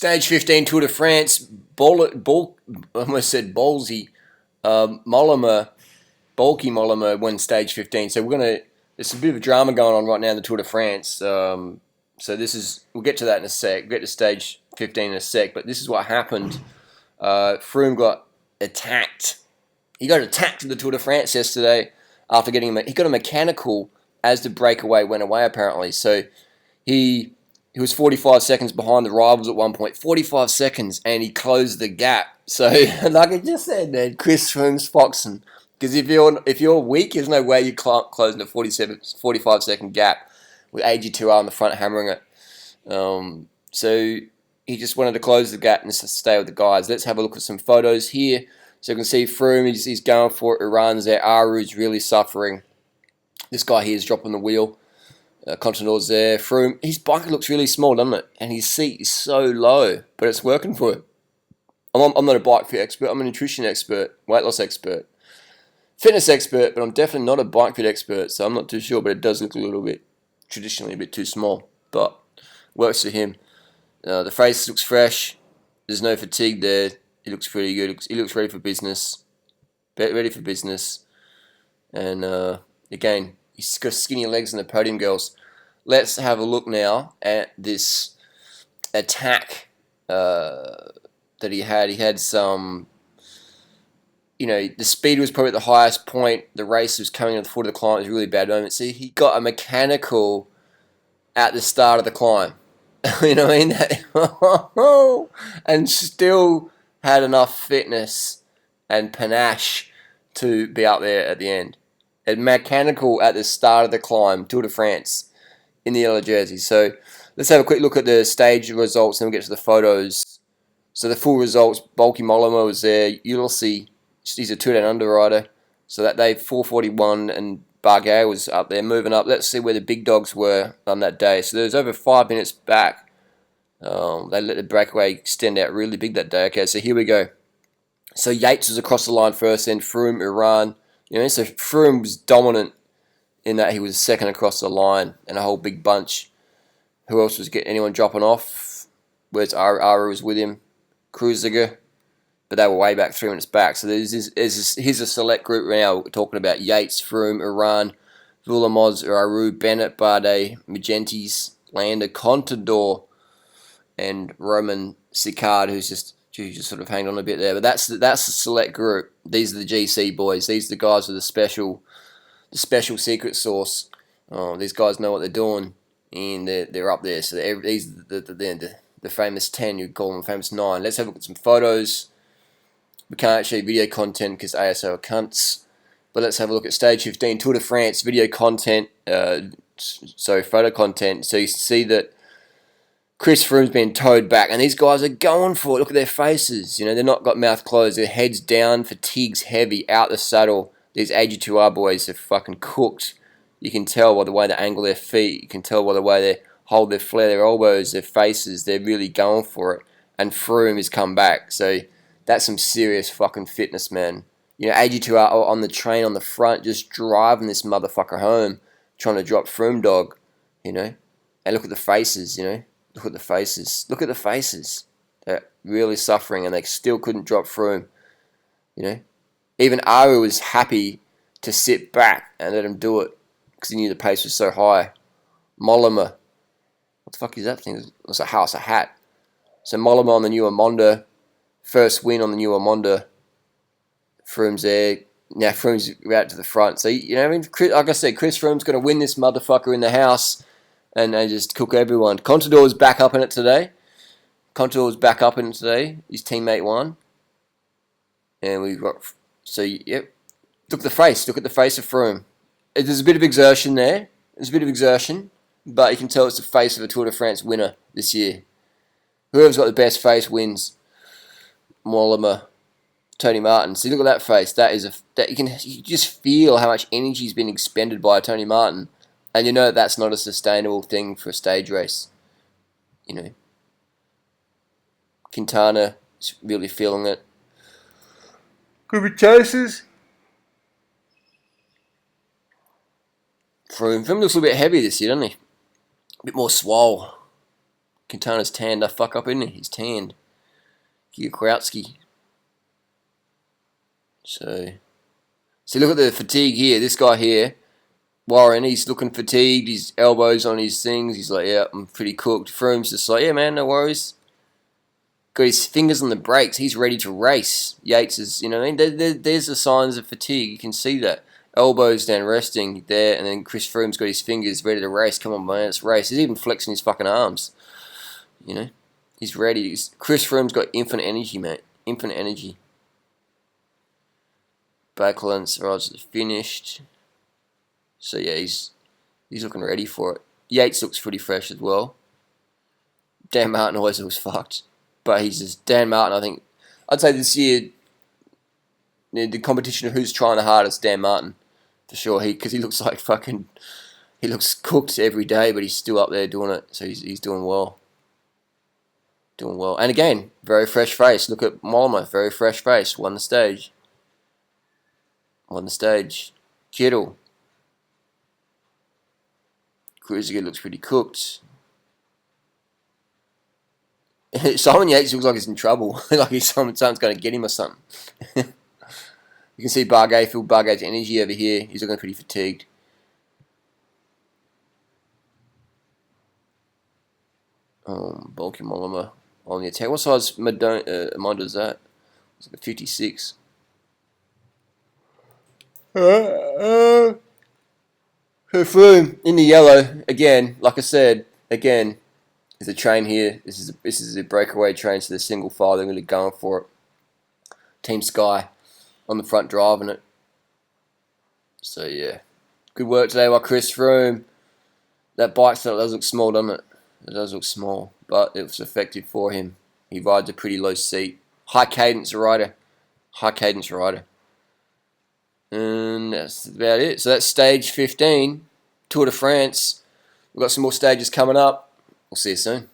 Stage 15 Tour de France. I almost said ballsy. Bulky Mollema won stage 15. So there's a bit of a drama going on right now in the Tour de France. So we'll get to that in a sec. We'll get to stage 15 in a sec. But this is what happened. Froome got attacked. He got attacked in the Tour de France yesterday after he got a mechanical as the breakaway went away apparently. So he was 45 seconds behind the rivals at one point. 45 seconds, and he closed the gap. So like I just said, man, Chris Froome's foxing. Because if you're weak, there's no way you're closing a 45 second gap with AG2R on the front hammering it. So he just wanted to close the gap and just stay with the guys. Let's have a look at some photos here. So you can see Froome, he's going for it. Iran's there. Aru's really suffering. This guy here is dropping the wheel. Contador's there. Froome, his bike looks really small, doesn't it? And his seat is so low, but it's working for him. I'm not a bike fit expert. I'm a nutrition expert, weight loss expert, fitness expert, but I'm definitely not a bike fit expert, so I'm not too sure, but it does look a little bit, traditionally a bit too small, but works for him. The face looks fresh. There's no fatigue there. He looks pretty good. He looks ready for business. Ready for business. And again, he's got skinny legs in the podium, girls. Let's have a look now at this attack that he had. He had some, the speed was probably at the highest point. The race was coming to the foot of the climb. It was a really bad moment. See, he got a mechanical at the start of the climb. You know what I mean? And still had enough fitness and panache to be out there at the end. A mechanical at the start of the climb, Tour de France, in the yellow jersey. So let's have a quick look at the stage results, and we'll get to the photos. So the full results, Bulky Mollema was there. You'll see he's a 2-down underwriter. So that day, 441, and Barguil was up there, moving up. Let's see where the big dogs were on that day. So there's over 5 minutes back. They let the breakaway extend out really big that day. Okay, so here we go. So Yates was across the line first, then Froome, Iran. So Froome was dominant in that he was second across the line, and a whole big bunch. Who else was getting anyone dropping off? Where's Aru was with him? Cruziger, but they were way back 3 minutes back. So here's a select group now. We're talking about Yates, Froome, Iran, Vulamoz, Aru, Bennett, Bardet, Magentis, Lander, Contador, and Roman Sicard, who's just sort of hanging on a bit there. But that's the select group. These are the GC boys. These are the guys with the special secret sauce. These guys know what they're doing, and they're up there. So these are the famous 10. You call them famous 9. Let's have a look at some photos. We can't actually video content because ASO are cunts. But let's have a look at stage 15 Tour de France video content. Photo content. So you see that Chris Froome's been towed back, and these guys are going for it. Look at their faces. They're not got mouth closed. Their heads down, fatigues heavy, out the saddle. These AG2R boys are fucking cooked. You can tell by the way they angle their feet. You can tell by the way they hold flare their elbows, their faces. They're really going for it. And Froome has come back. So that's some serious fucking fitness, man. AG2R on the train on the front, just driving this motherfucker home, trying to drop Froome dog, And look at the faces, Look at the faces. Look at the faces. They're really suffering, and they still couldn't drop Froome. Even Aru was happy to sit back and let him do it because he knew the pace was so high. Mollema. What the fuck is that thing? It's a house, a hat. So Mollema on the new Amonda. First win on the new Amonda. Froome's there. Now Froome's right to the front. So, like I said, Chris Froome's going to win this motherfucker in the house. And they just cook everyone. Contador's back up in it today. His teammate won. And we've got... So, yep. Look at the face. Look at the face of Froome. There's a bit of exertion there. But you can tell it's the face of a Tour de France winner this year. Whoever's got the best face wins. Mollema, Tony Martin. See, look at that face. You just feel how much energy's been expended by Tony Martin. And that's not a sustainable thing for a stage race. Quintana is really feeling it. Could be chases. Froome looks a little bit heavy this year, doesn't he? A bit more swole. Quintana's tanned the fuck up, isn't he? He's tanned. Kwiatkowski. So, see, look at the fatigue here. This guy here, Warren, he's looking fatigued. His elbows on his things. He's like, yeah, I'm pretty cooked. Froome's just like, yeah, man, no worries. Got his fingers on the brakes. He's ready to race. Yates is, you know what I mean? There's the signs of fatigue. You can see that. Elbows down, resting there, and then Chris Froome's got his fingers ready to race. Come on, man, let's race. He's even flexing his fucking arms. You know? He's ready. Chris Froome's got infinite energy, mate. Infinite energy. Backlands rods are finished. So yeah, he's looking ready for it. Yates looks pretty fresh as well. Dan Martin always looks fucked. But he's just Dan Martin, I think. I'd say this year, the competition of who's trying the hardest, Dan Martin, for sure. Because he looks like fucking, he looks cooked every day, but he's still up there doing it. So he's doing well. Doing well. And again, very fresh face. Look at Mollema, very fresh face. Won the stage. Kittle. Cruiser looks pretty cooked. Simon Yates looks like he's in trouble. Like someone's going to get him or something. You can see Bargate's energy over here. He's looking pretty fatigued. Bulky Mollema on the attack. What size Mondo is that? It's like a 56. Froome in the yellow again. Like I said, again. There's a train here. This is a breakaway train, so they're single file. They're really going for it. Team Sky on the front driving it. So yeah, good work today by Chris Froome. That bike style does look small, doesn't it? It does look small, but it was effective for him. He rides a pretty low seat. High cadence rider. And that's about it. So that's stage 15, Tour de France. We've got some more stages coming up. We'll see you soon.